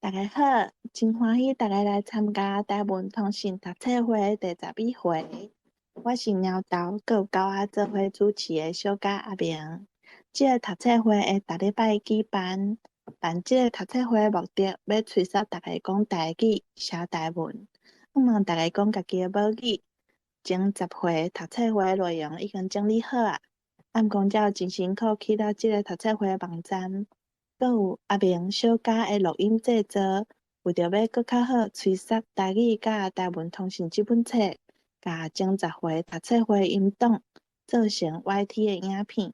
大家好，真欢喜大家来参加台文通信读册会第12回。我是鸟豆，佮有交我做伙主持的小甲阿明。这个读册会会逐礼拜举办，办这个读册会的目的，要催促大家讲台语、写台文，问大家讲家己的母语。前10回读册会内容已经整理好啊，毋过才有真辛苦去到这个读册会的网站。阁有阿明小甲的录音制作，为着要搁较好催促台语甲台文通信这本册，甲前10回读册会音档做成 YT 的影片，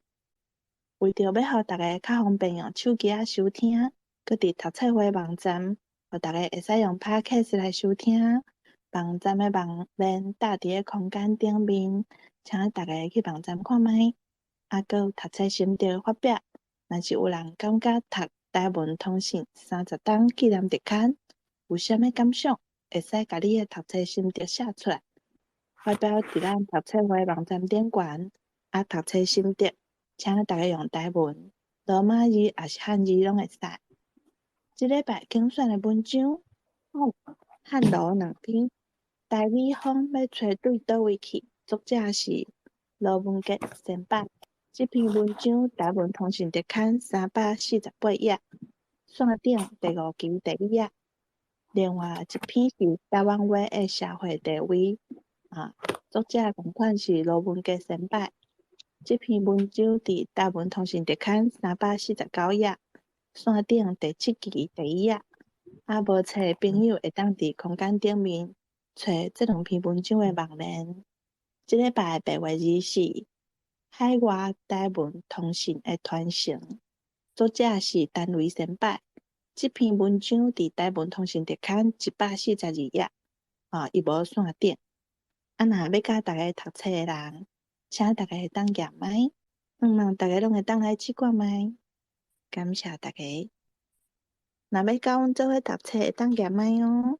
为着要互大家较方便用手机收听，搁伫读册会网站，互大家会使用 Podcast 来收听。网站的网链搭伫个空间顶面，请大家去网站看卖。阁有读册心得发表。若是有人感觉读台文通信30档纪念日刊有啥物感想，会使甲你的读册心得写出来，发表伫咱读册会网站顶悬。读册心得，请大家用台文、罗马字也是汉字拢会使。这礼拜竞选的文章，汉罗两篇。台语风要找对倒位去，作者是罗文杰先辈。这篇文章台文通信日刊348页，线顶第5期第1页。另外一篇是台湾话的社会地位，作者同款是罗文杰先辈。这篇文章伫台文通信日刊349页，线顶第7期第1页。无册的朋友会当伫空间顶面找这2篇文章的网链。这礼拜白话字是海外台文通信的传承，作者是陈维先辈。这篇文章伫台文通信日刊142页，伊无线顶。若要甲大家读册的人，请大家会当验麦，望大家拢会当来试看麦。感谢大家。若要甲阮做伙读册，会当验麦哦。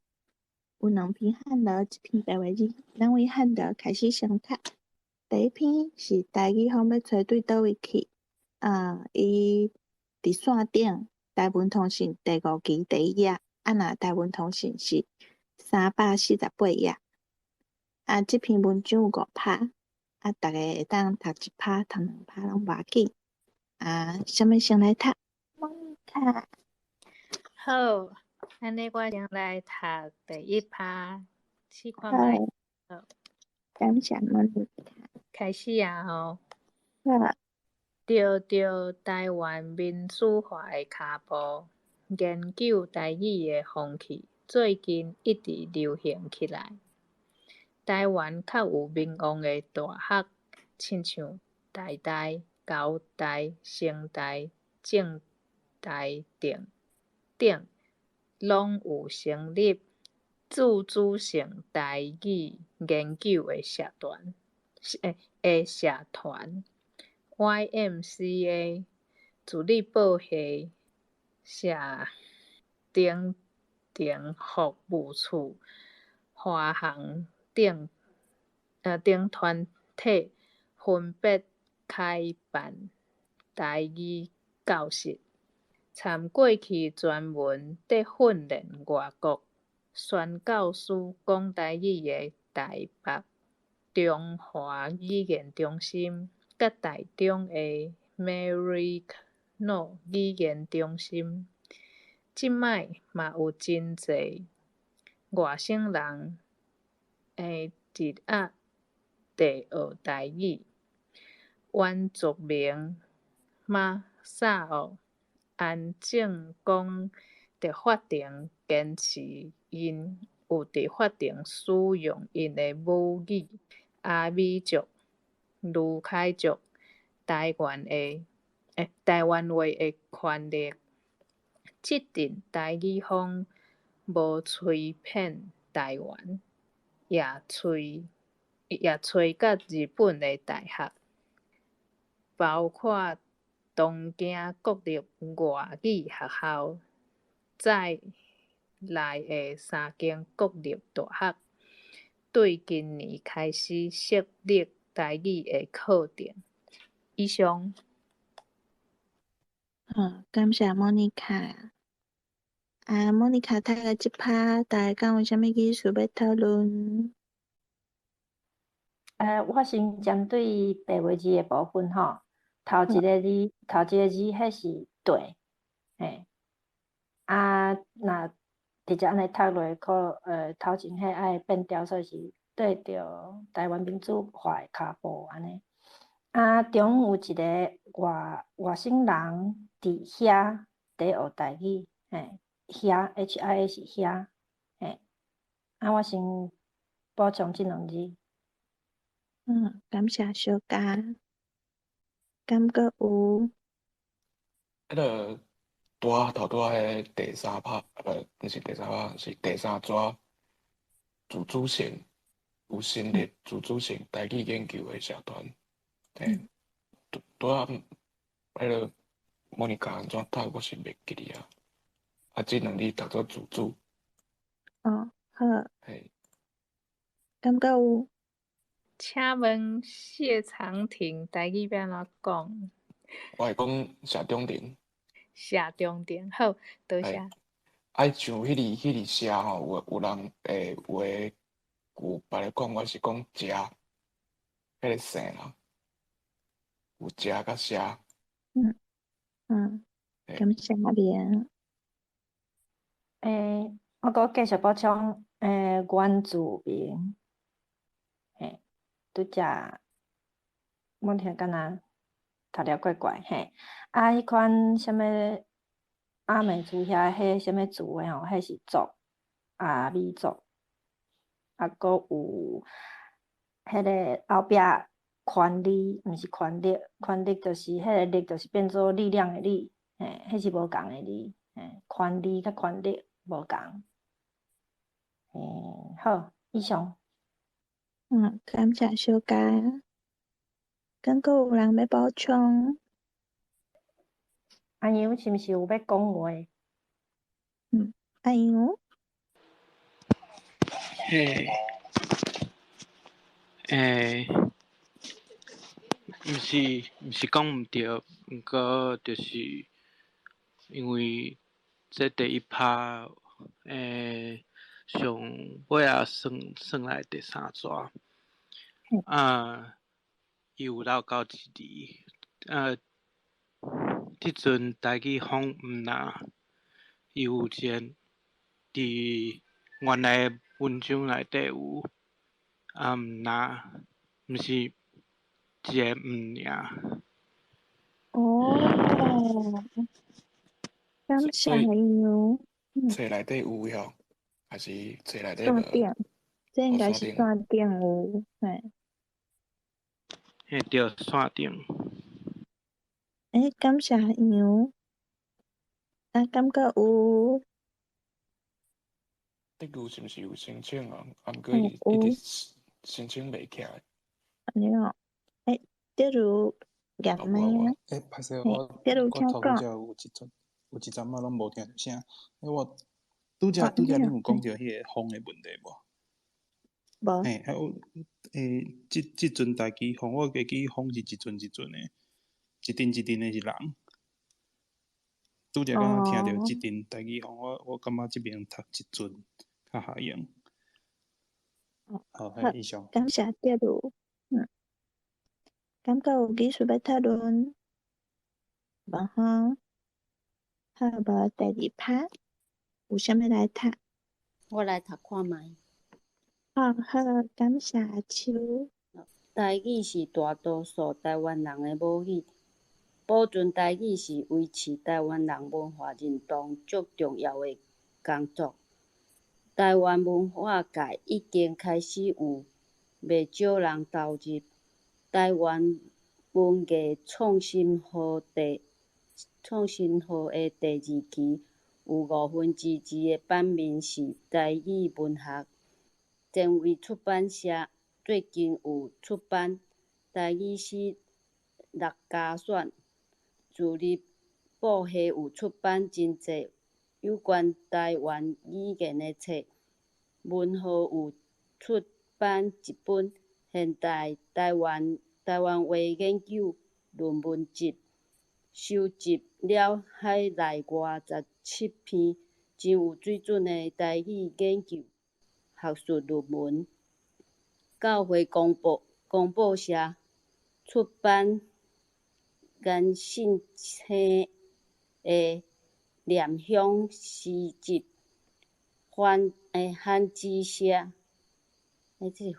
有2篇汉罗，1篇白话字，咱为汉罗开始先读。第一篇是台语风要找对倒位去，伊伫线顶台文通信第5期第1页，若台文通信是348页。这篇文章有5拍，大家会当读1拍，读2拍拢无要紧。啥物先来读？莫妮卡。好，安尼我先来读第1拍，试看好，卖。感谢莫妮卡。开始啊吼。好。着着台湾民主化的脚步，研究台语的风气最近一直流行起来。台湾较有名望的大学，亲像台大、高大、成大、政大等，拢有成立自主性台语研究的社团。YMCA 自力报系社顶服务处华航等团体分别开办台语教室，参过去专门伫训练外国宣教师讲台语的台北中华语言中心，甲台中的 Americano 语言中心，即摆嘛有真侪外省人伫遐地学台语。原住民马萨奥安正讲伫法庭坚持因有伫法庭使用因的母语。阿美族、卢凯族、台湾话的权利，即阵台语风无吹遍台湾，也吹到日本的大学，包括东京国立外语学校在内的3间国立大学。对今年开始设立台语的课程。以上。感谢莫妮卡。莫妮卡睇嘅即趴，大家敢有啥物意思要讨论？我先针对白话字的部分吼，头一个字迄是对，嘿，若直接安尼读落，头前迄爱变调，所以是对着台湾民主化的骹步安尼。中有一个外省人伫遐伫学台语，嘿，遐 HIA 是遐，嘿，我先补充即两字。感谢小嘉。敢阁有？迄个头拄仔迄第三拍，毋是第三拍，是第三纸自主性有成立自主性台语研究的社团。拄仔迄个莫妮卡安怎读，我是袂记哩啊。即两字读做自主。好。嘿。敢阁有？请问谢长廷台语要安怎讲？我会讲谢中庭。谢中庭，好，多谢。像迄字写吼，有人有别个讲，我是讲食，迄个姓啦，有食甲写。感谢阿莲。我阁继续补充，原住民，拄则阮听敢若读了怪怪，迄款啥物阿美族遐迄啥物族诶吼，迄是族，米族，阁有迄个后壁权力，毋是权力，权力就是迄个力，就是变做力量诶力，迄是无共诶字，权力甲权力无共。好，以上。感谢小嘉。敢阁有人要补充？阿杨是毋是有要讲话？阿杨。毋是讲毋对，毋过就是因为这第一拍，上尾啊算来第三纸，伊有漏到一字，即阵台语访毋若，伊有一个伫原来文章内底有，毋若，毋是一个尔。感谢阿杨。册内底有吼，还是册内底线顶，这应该是线顶有，对，线顶。感谢阿杨。敢阁有？第句是毋是有申请啊？毋过伊一直申請袂起來。安尼哦，第如念咩？歹勢，我頭拄則有一陣仔攏無聽到聲。我拄則你有講到迄個風的問題無？無。即陣台語風，我會記風是一陣一陣的，一陣一陣的是人。拄則剛聽到即陣台語風，我感覺即邊讀一陣較下用。好，以上。感謝第如。敢閣有技術要討論？無吼。好無第二拍，有啥物來讀？我來讀看覓。好，感謝阿秋。台語是大多數台灣人的母語，保存台語是維持台灣人文化認同最重要的工作。台灣文化界已經開始有袂少人投入台灣文藝創新號的第二期，有2/2的版面是台語文學。前衛出版社最近有出版台語史6家選，自立報系有出版真濟有關台灣語言的冊，文豪有出版一本現代台灣話研究論文集，收集了海內27篇真有水准的台语研究学术论文。教会公报社出版颜信清的念乡诗集汉字社，这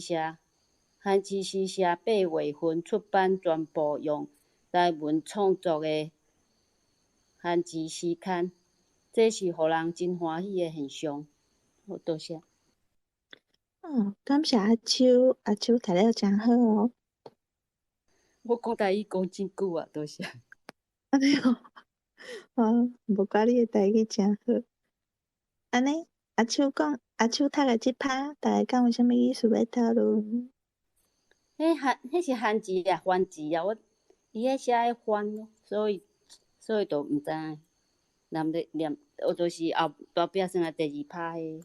是汉字诗社8月份出版，全部用台文创作的汉字诗刊，这是互人真欢喜的现象。好，多谢。感谢阿秋，阿秋读了真好哦。我讲台语讲真久啊，多谢。安尼哦，无怪你的台语真好。安尼，阿秋读的即趴，大家讲有啥物意思要讨论？迄是汉字啊，繁字啊，伊迄写的繁，所以就毋知影。念，就是后大壁算啊第2趴诶。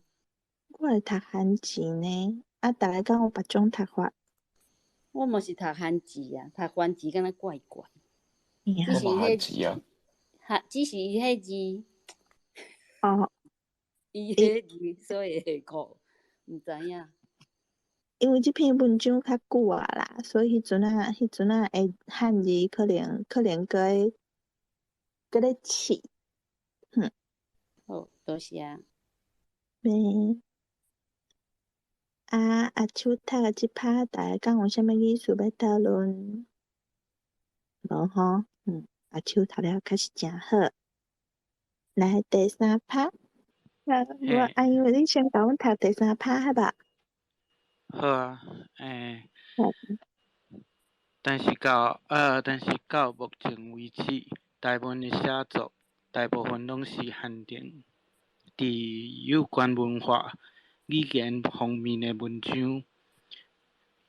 我会读汉字呢，大家讲有别种读法。我嘛是读汉字啊，读繁字敢若怪怪。我嘛汉字啊。只是伊迄字，伊迄字所以会考，毋知影。因为即篇文章较久啊啦，所以迄阵啊诶汉字可能搁咧试。好，多谢。阿秋读的即趴，大家讲有啥物意思要讨论？无吼，阿秋读了确实真好。来第3趴，我因为你先甲阮读第3趴，好吧？好啊，但是到目前为止，台文的写作大部分拢是限定伫有关文化、语言方面的文章，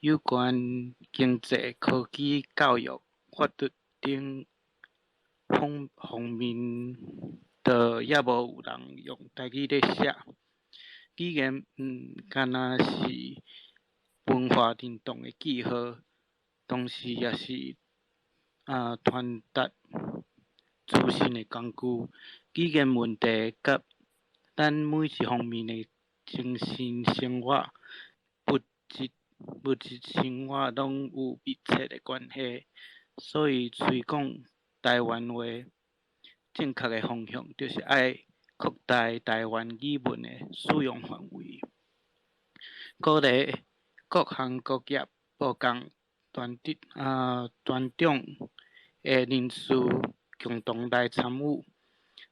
有关经济、科技、教育、法律等方面的也无有人用台语咧写。语言敢若是文化认同的记号，同时也是传达资讯的工具。语言问题甲咱每一方面的精神生活、物质生活拢有密切的关系，所以推广台湾话正确的方向，就是爱扩大台湾语文的使用范围，鼓励各行各业报工团众的人士共同来参与。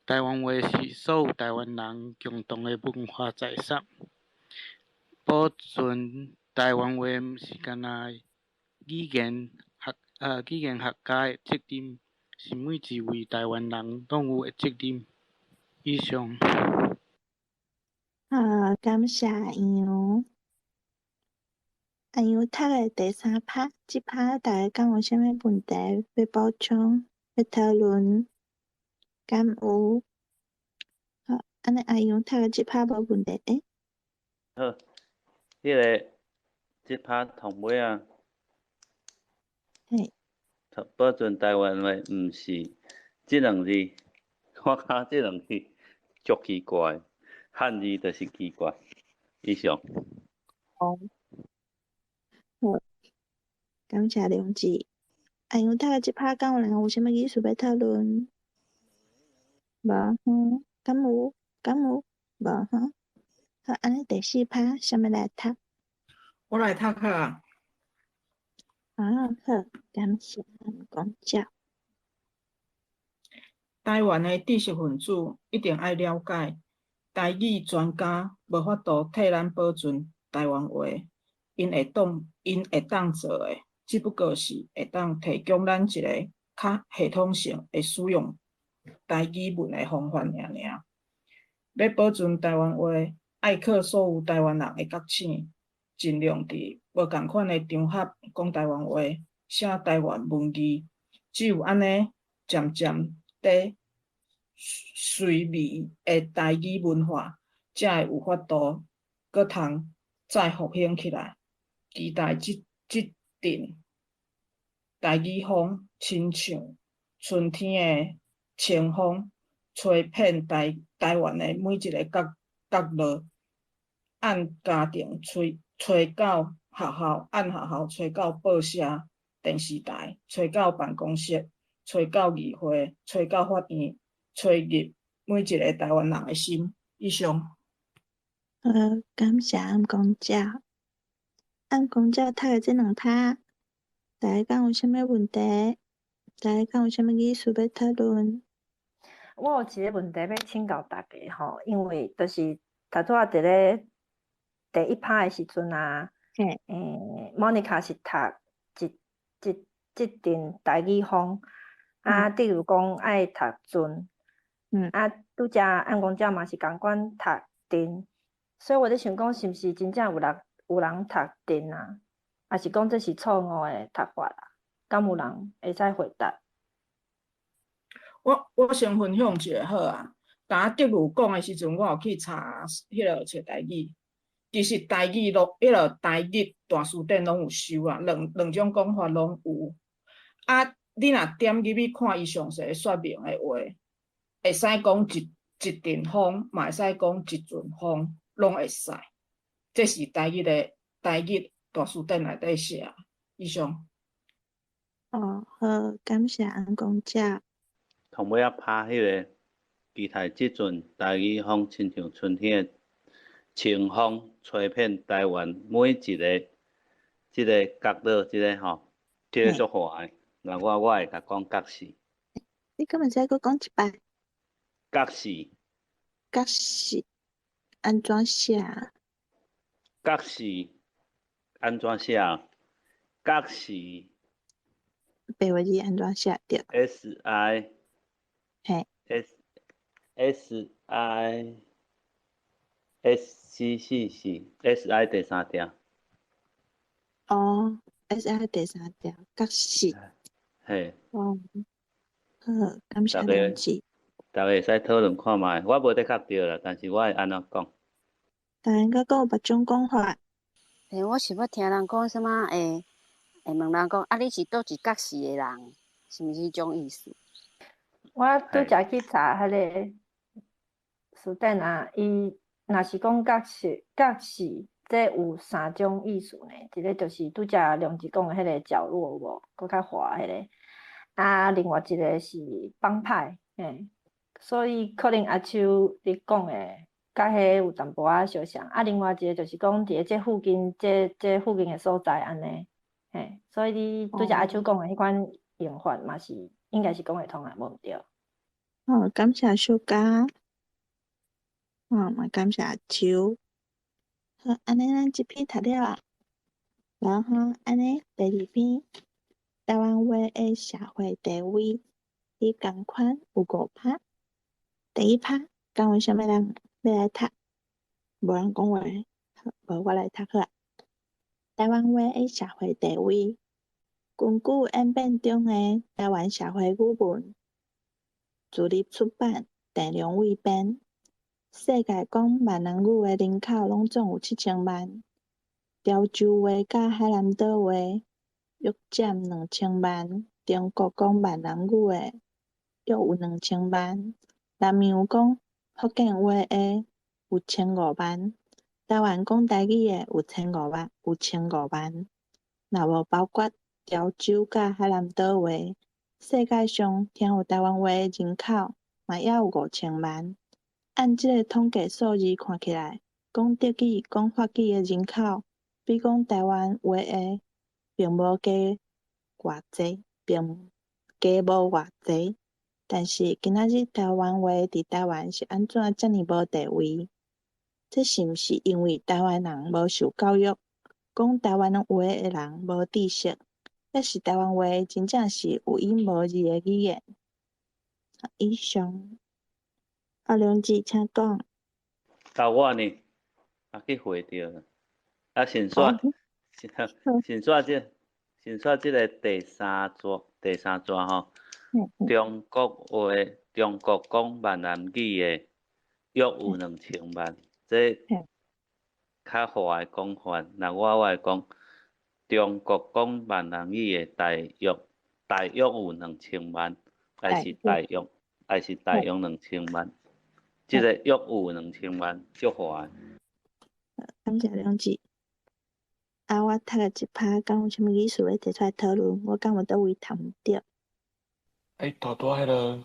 台湾话是所有台湾人共同的文化财产，保存台湾话毋是干那语言学家的责任，是每一位台湾人拢有的责任。以上。感谢杨。杨读的第3趴，即趴大家讲有啥物问题要补充、要讨论？敢有？好，安尼阿杨读的即趴无问题诶。好，即趴同尾啊。保存台湾话毋是即2字，我感觉即2字足奇怪，汉字就是奇怪。以上。好，感谢梁子。阿杨读的即趴讲有人有啥物意思要讨论？无敢有？无吼。好，安尼第4趴，啥物来读？我来读啊。好，感谢讲教。台湾的知识分子一定爱了解，台语专家无法度替咱保存台湾话，因会当做的，只不过是会当提供咱一个较系统性的使用台语文的方法尔。要保存台湾话，爱靠所有台湾人的觉醒，尽量伫无共款的场合讲台湾话，写台湾文字，只有安尼，渐渐地随味的台语文化，才会有法度搁通再复兴起来。期待即阵台语风亲像春天的清风，吹遍台湾的每一个角落，按家庭吹到学校，按学校吹到报社、电视台，吹到办公室，吹到议会，吹到法院，吹入每一个台湾人的心。以上。感谢暗公姐。暗公姐读的这两趴，大家敢有啥物问题？大家敢有啥物意思要讨论？我有一个问题要请教大家吼，因为就是头拄仔伫咧第一趴的时阵啊，莫妮卡是读一阵台语风，比如讲爱读准，拄则暗公姐嘛是共款读定，所以我在想讲，是毋是真正有人读定啊？还是讲这是错误的读法啊？敢有人会使回答？我先分享一个好啊。当德鲁讲的时阵，我有去查找台语。其实台语台语大词典拢有收啊，两种讲法拢有。你若点入去看伊详细说明的话，会使讲一阵风，嘛会使讲一阵风，拢会使。这是台语大词典内底写。以上。好，感谢暗公姐。同尾拍迄个，期待即阵台语风亲像春天清风吹遍台湾每一个即个角落，即个足好诶。那我会甲讲角是。你敢会使佫讲一摆？角是。角是安怎写？角是安怎写？角是。白话字安怎写着 ？SI。嘿。SI 第三条。SI 第三条，角是。嘿。好，感谢两位。大家会使讨论看卖，我无得确对啦，但是我会安怎讲。大家佫有别种讲法。我是要听人讲什么？会问人讲你是倒一角色的人，是毋是迄种意思？我拄则去查迄个词典啊，伊若是讲角色，这有3种意思呢。一个就是拄则梁子讲的迄个角落有无，佫较滑迄个。另外一个是帮派，所以可能阿秋你讲的甲迄有淡薄仔相像。另外一个就是讲伫这附近，这附近的所在安尼，所以你拄则阿秋讲的迄款用法嘛是应该是讲会通啊，无毋对。感谢小嘉，嘛感谢阿秋。好，安尼咱这篇读了啊，然后安尼第2篇，台湾话的社会地位，伊共款有5趴。第1趴，敢有啥物人要来读？无人讲话，无我来读好啊。台湾话的社会地位，根据演变中的台湾社会语文，自立出版第2位编。世界讲闽南语的人口拢总有7000万，潮州话甲海南岛话约占2000万，中国讲闽南语的约有2000万，南面有讲福建话的有1500万，台湾讲台语的有1500万，若无包括潮州甲海南岛话，世界上听有台湾话的人口嘛还有5000万。按这个统计数字看起来，讲德语、讲法语的人口比讲台湾话的并无加偌济，但是今仔日台湾话伫台湾是安怎遮尔无地位？这是毋是因为台湾人无受教育，讲台湾话的人无知识，还是台湾话真正是有音无字的语言？以上。梁子，请讲。到我呢，去回着了。先说这个第三段吼。中国话，中国讲闽南语的约有2000万，这较华的讲法。那我会讲，中国讲闽南语的大约有2000万，还是大约？还是大约2000万，即个约有2000万，足华。感谢两姊。我读了一趴，敢有啥物意思要提出来讨论？我敢有倒位读毋着。大大迄个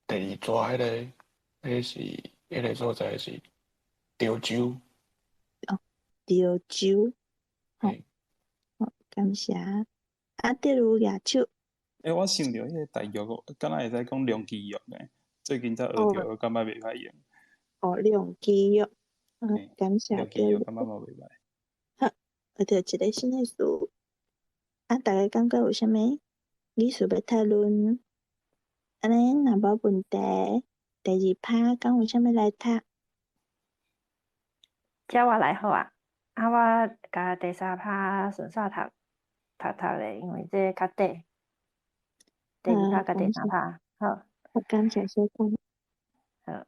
第二抓迄个所在是潮州。潮州。感谢。第二野手。我想到迄个台语，敢若会使讲梁基玉呢？最近才学着，我感觉袂歹用。梁基玉。感谢。梁基玉感觉嘛袂歹。好，学着一个新的词。大家感觉有啥物意思要讨论？安尼若无问题，第二趴敢有啥物来读？遮我来好啊！我甲第三趴顺续读咧，因为这较短。第二趴甲第三趴，好。感谢小姐。好，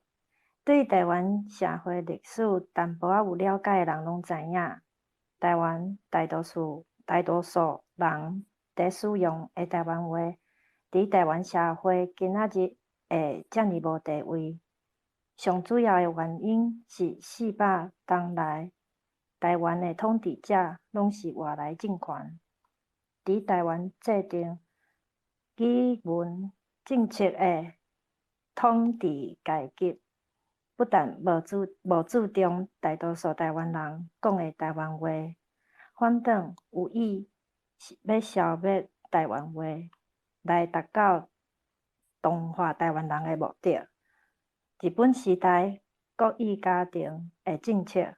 对台湾社会历史淡薄仔有了解的人拢知影，台湾大多数人伫使用的台湾话，伫台湾社会今仔日会遮尔无地位，上主要的原因是400年来台湾的统治者拢是外来政权，伫台湾制定语文政策的统治阶级，不但无注重大多数台湾人讲的台湾话，反倒有意要消灭台湾话，来达到同化台湾人的目的。日本时代国语家庭的政策，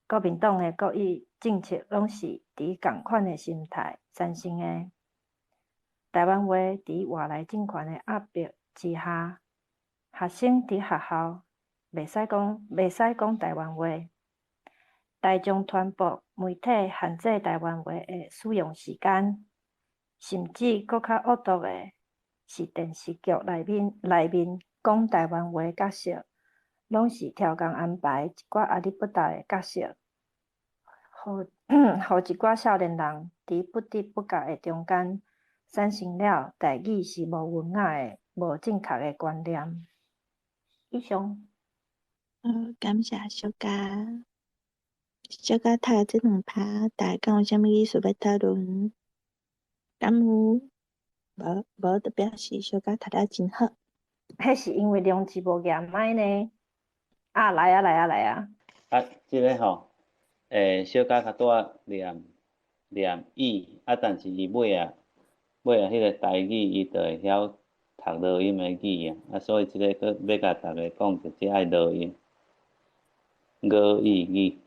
国民党的国语政策拢是伫同款的心态产生的。台湾话伫外来政权的压迫之下，学生伫学校袂使讲台湾话，大众传播媒体限制台湾话的使用时间，甚至搁较恶毒的是电视剧内面讲台湾话的角色，拢是超工安排一寡压力不大的角色，互一寡少年人伫不知不觉的中间产生了台语是无文雅的、无正确的观念。以上。感谢小姐。小姐读的这两趴，大家敢有啥物意思要讨论？敢有？无就表示小姐读了真好。迄是因为量字无严歹呢。来啊！即个吼，小姐较多念语，但是伊尾啊，迄个台语伊就会晓读落音的语啊，所以即个佫要甲大家讲，就只爱落音，語語。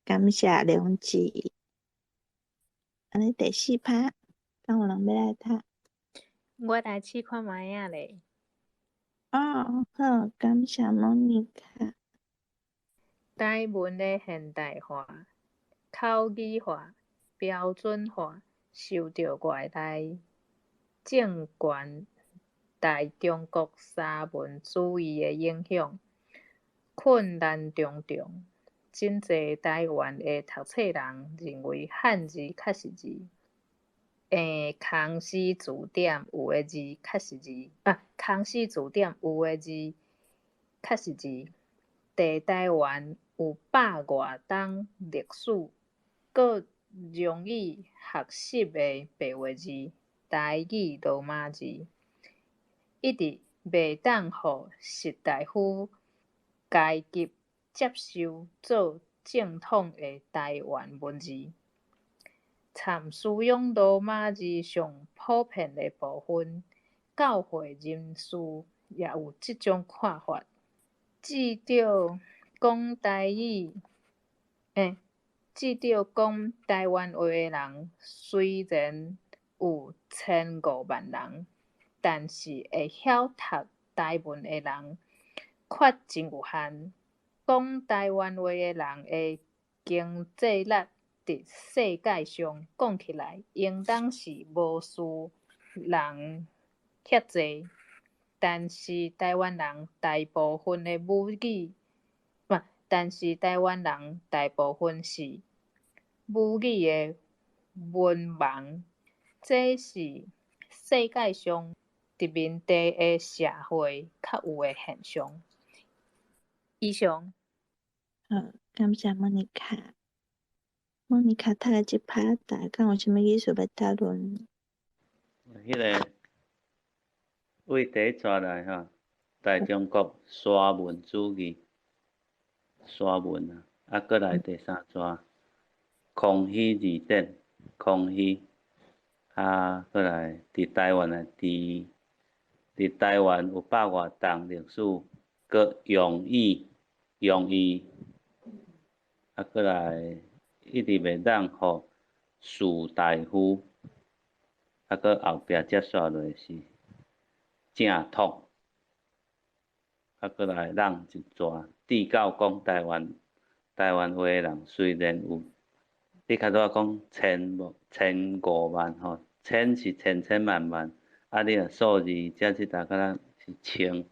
感谢良知。安尼第4趴，敢有人要来读？我来试看卖啊咧。好，感谢莫妮卡。台文的现代化、口语化、标准化，受到外来政权大中国三民主义的影响，困难重重。真侪台湾的读册人认为汉字确实字，康熙字典有的字确实字，康熙字典有的字确实字。伫台湾有100外档历史，佮容易学习的白话字、台语罗马字，一直袂当互士大夫阶级接受做正统的台湾文字。参使用罗马字上普遍的部分，教会人士也有即种看法。至少讲台湾话的人虽然有1500万人，但是会晓读台文的人却真有限。讲台湾话的人的经济力伫世界上讲起来，应当是无输人遐济。但是台湾人大部分是母语的文盲，这是世界上殖民地的社会较有的现象。以上。好，感谢莫妮卡。莫妮卡读的这趴，大家敢有啥物意思要讨论？迄个为第一抓来吼，大中国沙文主义，沙文啊，啊，过来第三抓康熙字典，康熙，啊，过来伫台湾啊，伫台湾有百外档历史，佮用意，啊，过来一直袂当互士大夫，啊，佮后壁接续落是正统，啊，过来让一逝地教讲台湾话的人虽然有，你较早讲1500,000吼，千是千千万万，啊，你若数字遮即搭敢若是千、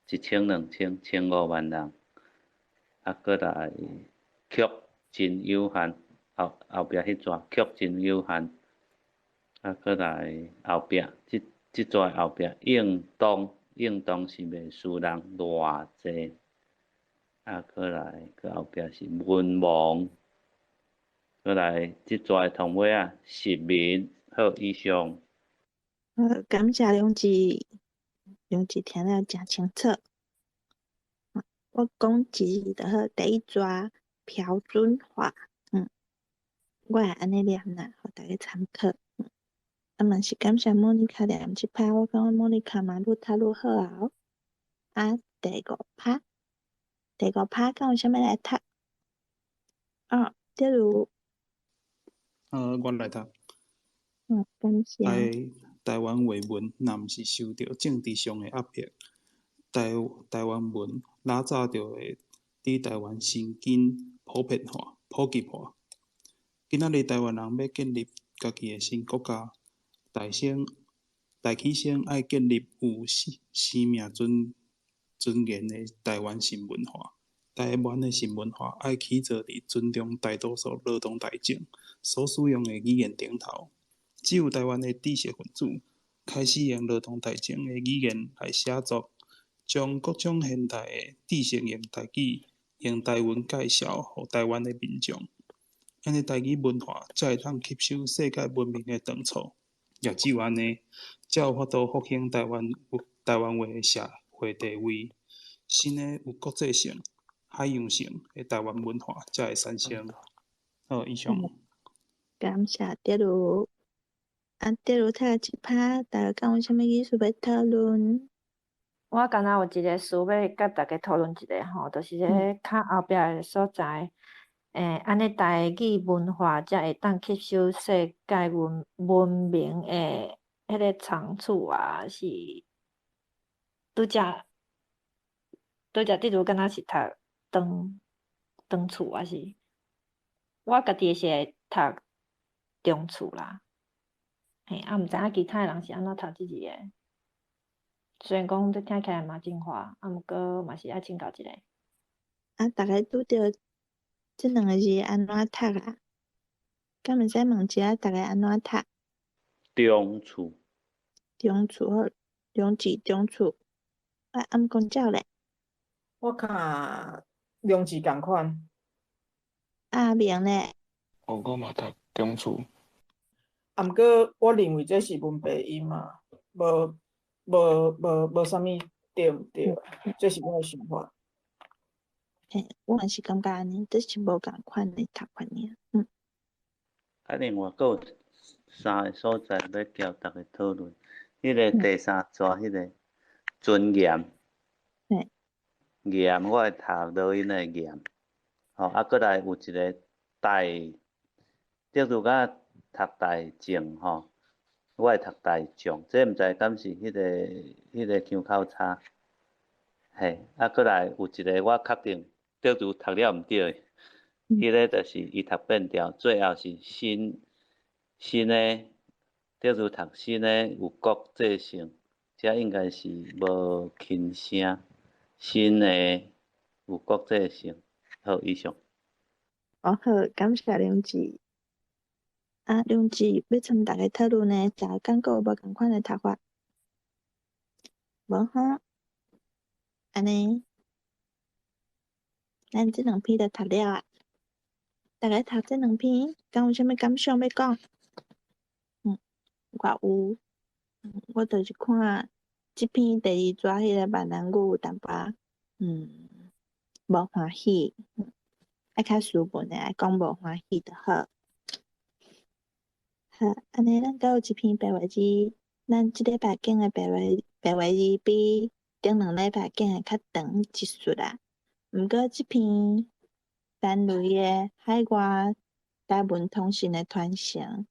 1000、2000、1500人，啊，过来曲真有限，后壁迄逝曲真有限，啊，过来后壁即逝后壁应当是袂输人偌济，啊，过来后壁是文盲，过来即逝同尾啊实民，好以上。感谢梁志听了真清楚。我讲一字就好，第一抓标准化，我会安尼念啦，互大家参考。啊，嘛是感谢莫妮卡念即趴，我感觉莫妮卡嘛愈读愈好啊。啊，第五趴，敢有啥物来读？例如，我来读。感谢。台湾话文若毋是受到政治上的压迫，台湾文哪早就会伫台湾先紧普及化。今仔日台湾人要建立家己的新国家，大起先爱建立有生命尊严的台湾新文化。台湾的新文化爱起做伫尊重大多数劳动大众所使用的语言顶头。只有台湾的知识分子开始用劳动大众的语言来写作，将各种现代的知识用台语、用台文介绍予台湾的民众，安尼台语文化才会通吸收世界文明的长处。也只有安尼，才有法度复兴台湾话的社会地位，新的有国际性、海洋性的台湾文化才会产生。好，以上。感谢第如。第如读一趴，大家敢有啥物意思要讨论？我敢若有一个事要甲大家讨论一下吼，就是咧较后壁的所在，安尼台语文化才会当吸收世界文明的迄个长处啊，是拄则例如敢若是读长处啊，是我家己是会读中处啦。毋知影其他人是安怎读即个的。虽然讲这听起来嘛真花，毋过嘛是爱请教一下。大家拄着即两个字安怎读啊？敢毋使问一下大家安怎读？中处。中处好，中字中处。毋讲照咧。我看两字共款。明咧。我嘛读中处。毋过我认为这是文白音嘛，无啥物对毋对，这是我的想法。我嘛是感觉安尼，只是无共款的读法尔。啊，另外佫有三个所在要交大家讨论。迄个第三抓，迄个尊严。严，我会读落音的严。吼，过来有一个例如甲读大众吼，我会读大众，这毋知敢是迄个腔口差。过来有一个我确定，例如读了毋对的，迄个就是伊读变调，最后是新的，例如读新的有国际性，这应该是无轻声，新的有国际性。好，以上。好，感谢梁志。梁志要参大家讨论呢，才敢佫有无共款的读法？无吼，安尼，咱即两篇就读了啊。大家读这两篇，敢有啥物感想要讲？我有，我就是看即篇第二纸迄个闽南语有淡薄无欢喜，爱较斯文诶，爱讲无欢喜就好。好，安尼咱还有一篇白话字，咱即礼拜讲诶白话字比顶两礼拜讲诶较长一述啦。毋过即篇单类诶海外台文通信诶传承，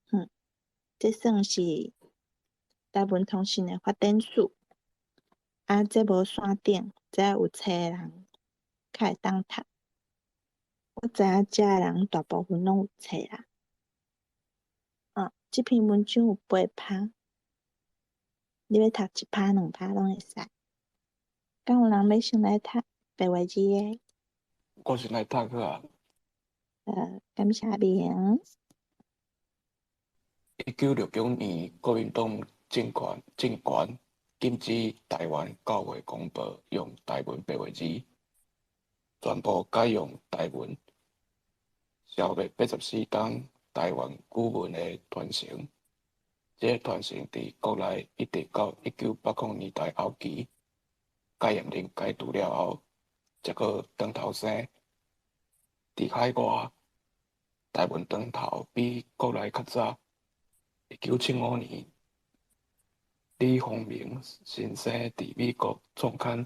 这算是台文通信诶发展史。啊，这无线顶，这有册诶人较会当读。我知影遮诶人大部分拢有册啦。即篇文章有8拍，你要读1拍、2拍拢会使。敢有人要先来读白话字诶？我先来读个啊。感谢明。1969年，国民党政权禁止台湾教会广播用台文白话字，全部改用台文。消灭84天台湾语文的传承，这传承伫国内一直到1980年代后期，戒严令解除了后，才搁转头生。伫海外，台文转头比国内较早。1975年，李鸿铭先生伫美国创刊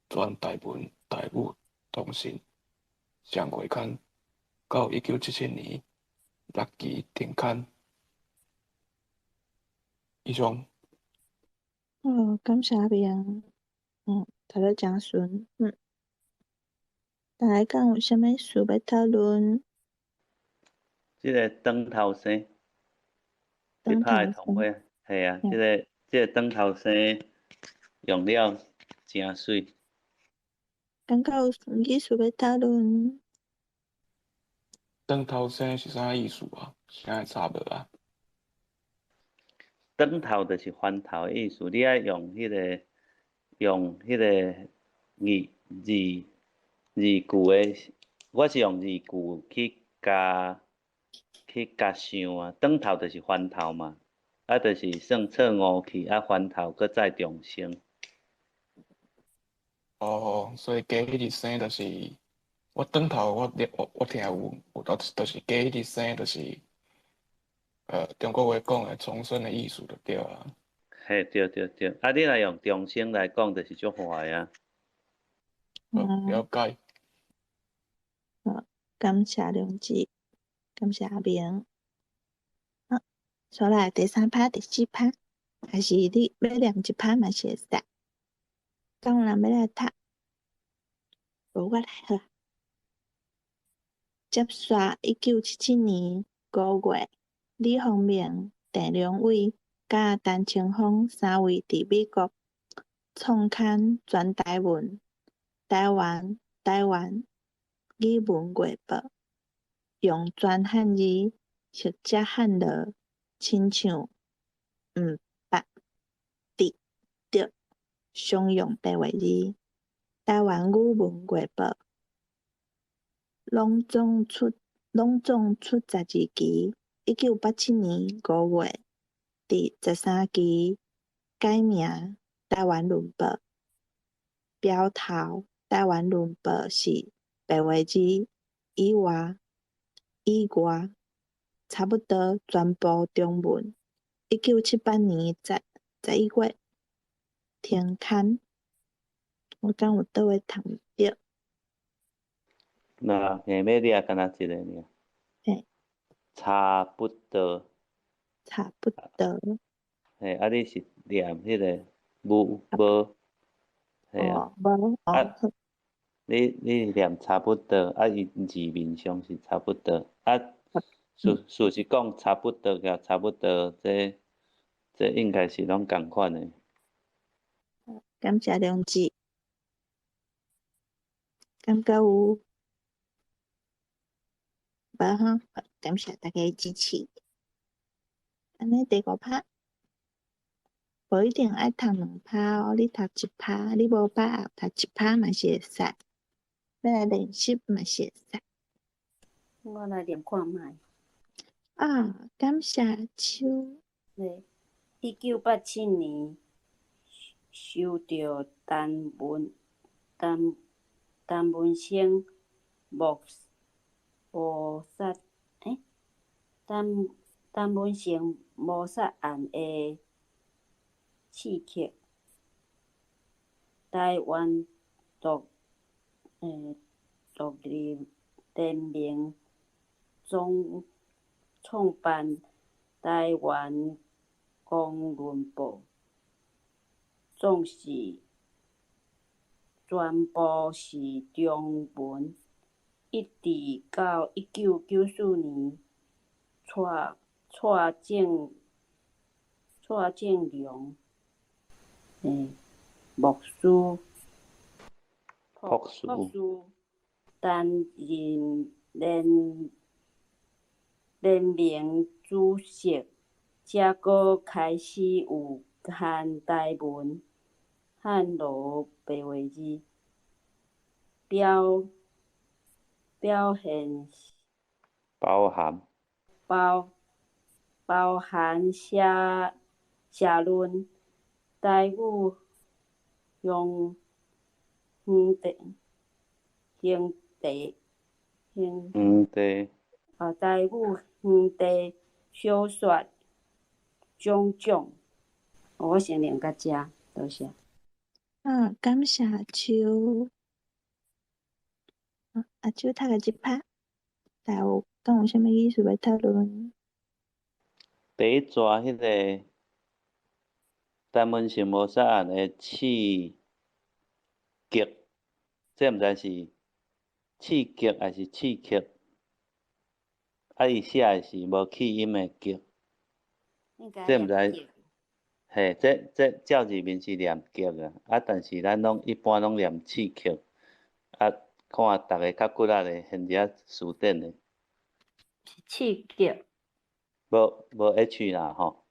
全台文台语通信上月刊，到1977年6期停刊。以上。感谢明。读了诚顺。大家敢有啥物事要讨论？即个长头生，去拍的通话，系啊，即个长头生用了诚水。感觉有意思要讨论。长头生是啥意思啊？啥会查无啊？长头就是翻头的意思，你爱用迄个字句的，我是用字句去加想啊。长头就是翻头嘛，就是算错误去，翻头搁再重生。所以加迄日生就是我转头我听有就是加迄日生就是。中国话讲的重生的意思就对啊。嘿，对。你若用重生来讲，就是足坏啊。了解。感谢良知，感谢阿明。所来第3拍、第4拍，还是你要念1拍嘛是会使。敢有人要来读？无我来好。接续1977年5月，李鸿铭、郑良伟甲陈清风3位伫美国创刊全台文台湾语文月报，用全汉字或者汉字亲像捌得常用白话字。台湾语文月报拢总出12期，1987年5月第13期改名台湾论报，标头台湾论报是白话字以外差不多全部中文。1978年11月停刊。我敢有倒位读毋着？那硬要掠敢若一个尔。差不多。嘿，你是念迄个无？嘿啊。无。你念差不多，伊字面上是差不多。事实讲差不多甲差不多，这应该是拢共款的。感谢良知。感觉有？无吼，感谢大家支持。安尼第5拍。无一定爱读2趴哦，你读1趴，你无把握读1趴嘛是会使，要来练习嘛是会使。我来练看卖。啊，感谢秋。咧，1987年收到陈文生谋杀陈文生谋杀案的刺客，台湾独立人民创办台湾公论报，总是全部是中文，一直到1994年蔡正良牧师担任联盟主席，才搁开始有和台文、汉罗白话字包含社论、台语用园地小说种，我先念到这，多谢。感谢秋。阿秋读个1趴，但有敢有啥物意思要讨论？第一纸迄个陈文成谋杀案的刺激，这毋知是刺激还是刺激，伊写的是无气音的激，这毋知。嘿，这照字面是念激啊，但是咱一般拢念刺激，啊，看逐个较骨力的，现遮词典的。刺激。无 H 啦吼。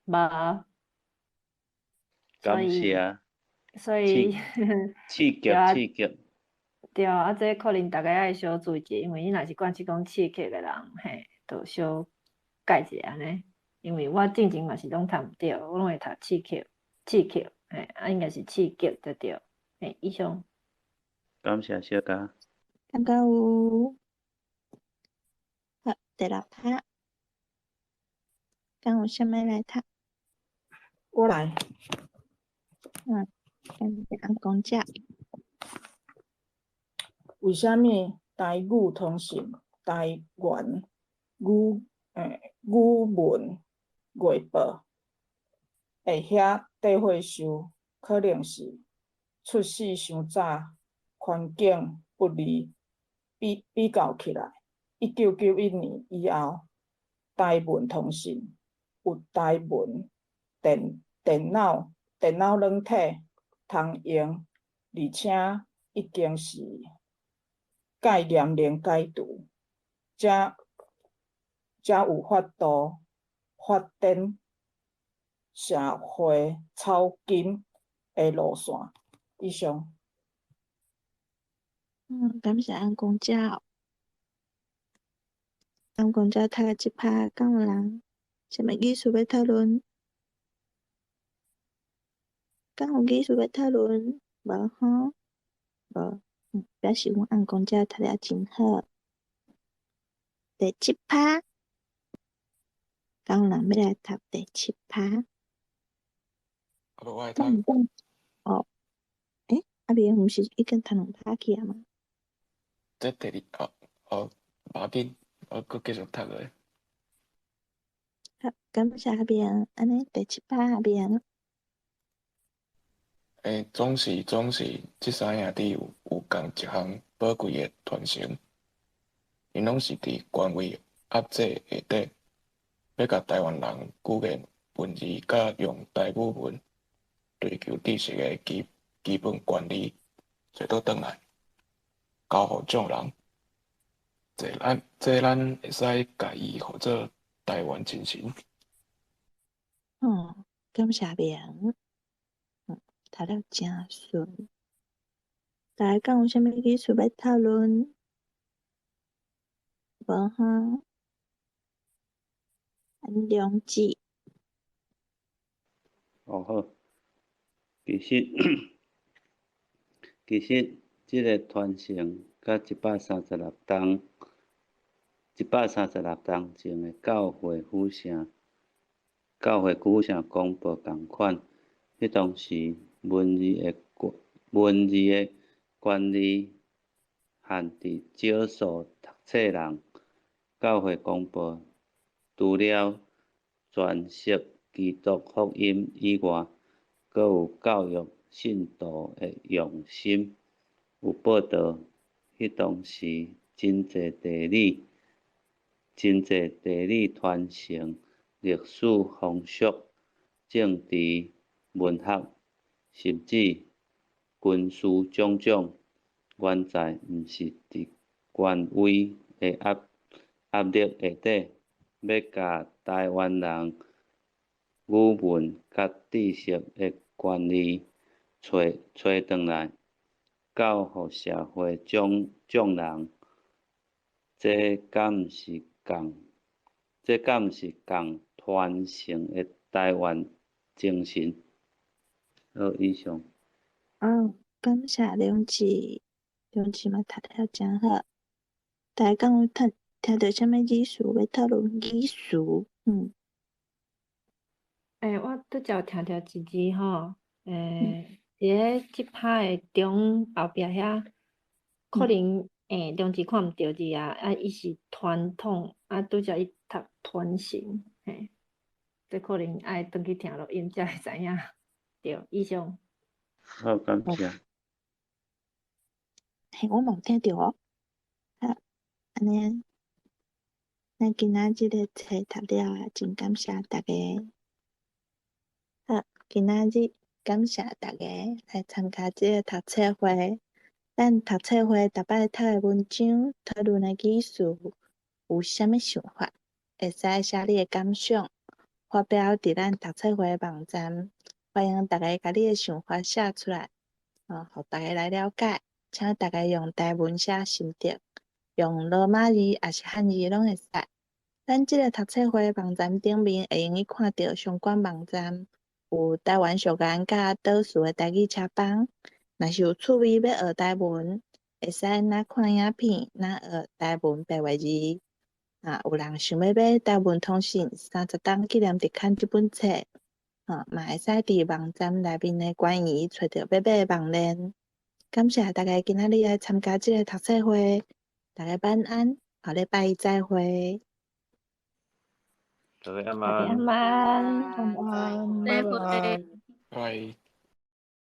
无。感谢。所以刺激。对啊，这可能大家爱小注意者，因为你若是惯去讲刺激的人，嘿，就小改一下安尼。因为我正经嘛是拢读毋着，我拢会读刺激，嘿，应该是刺激才对，嘿，以上。感谢小嘉。感觉有。好，第6趴，敢有啥物来读？我来。感谢翁公姐。为虾米台语通信台湾语文月报会遐地火收，可能是出世伤早，环境不利，比较起来，1991年以后，台文通信有台文电脑软体通用，而且已经是戒严令解除，才有法度发展社会草根的路线。以上。感谢翁公姐。翁公姐读个1趴，敢有人啥物意思要讨论？敢有意思要讨论？无吼？无。表示阮翁公姐读了真好。第7趴，敢有人要来读第7趴？我爱读。哦，阿明毋是已经读2趴去啊吗？这第2无要紧，我搁继续读落。好，感谢阿明，安尼第7趴阿明。总是，这3兄弟有共一项宝贵的传承，因拢是伫官位压制下底，要甲台湾人具言文字甲用台语文追求知识的基本原理找倒转来，交互众人。这咱会使家己号做台湾精神。感谢明，读了真顺。大家敢有啥物意思要讨论？无哈？安良记。哦好，其实即个传承甲136档前的教会府城公报共款，迄当时文字的管理限制少数读册人。教会公报除了传述基督福音以外，阁有教育信徒的用心，有报道迄当时真侪地理传承、历史风俗、政治、文学，甚至军事种种，原在毋是伫权威的压力下底，要甲台湾人语文甲知识的权利找转来，交互社会众人，这敢毋是共传承的台湾精神？好，以上。感谢良志嘛读了真好。大家敢有听到啥物意思要讨论意思？我拄则有听着一字吼，伫个即拍的中后壁遐，可能中字看毋着字啊，伊是传统，拄则伊读传承，这可能爱转去听录音才会知影。对，以上。好，感谢。我嘛有听着哦。好，安尼，咱今仔日个册读了啊，真感谢大家。好，今仔日感谢大家来参加即个读册会。咱读册会逐摆读的文章、讨论的意思，有啥物想法？会使写你的感想，发表伫咱读册会的网站。欢迎大家甲你的想法写出来，互大家来了解。请大家用台文写心得，用罗马字也是汉字拢会使。咱即个读册会网站顶面会用去看到相关网站，有台湾俗言甲倒数的台语车帮。若是有趣味要学台文，会使咱看影片，咱学台文白话字。有人想要买台文通信30档纪念日刊这本册，嘛会使伫网站内面的关于找到要买的网链。感谢大家今仔日来参加这个读册会，大家晚安，下礼拜一再会。大家晚大家安。晚安，晚安，再拜拜。会。拜。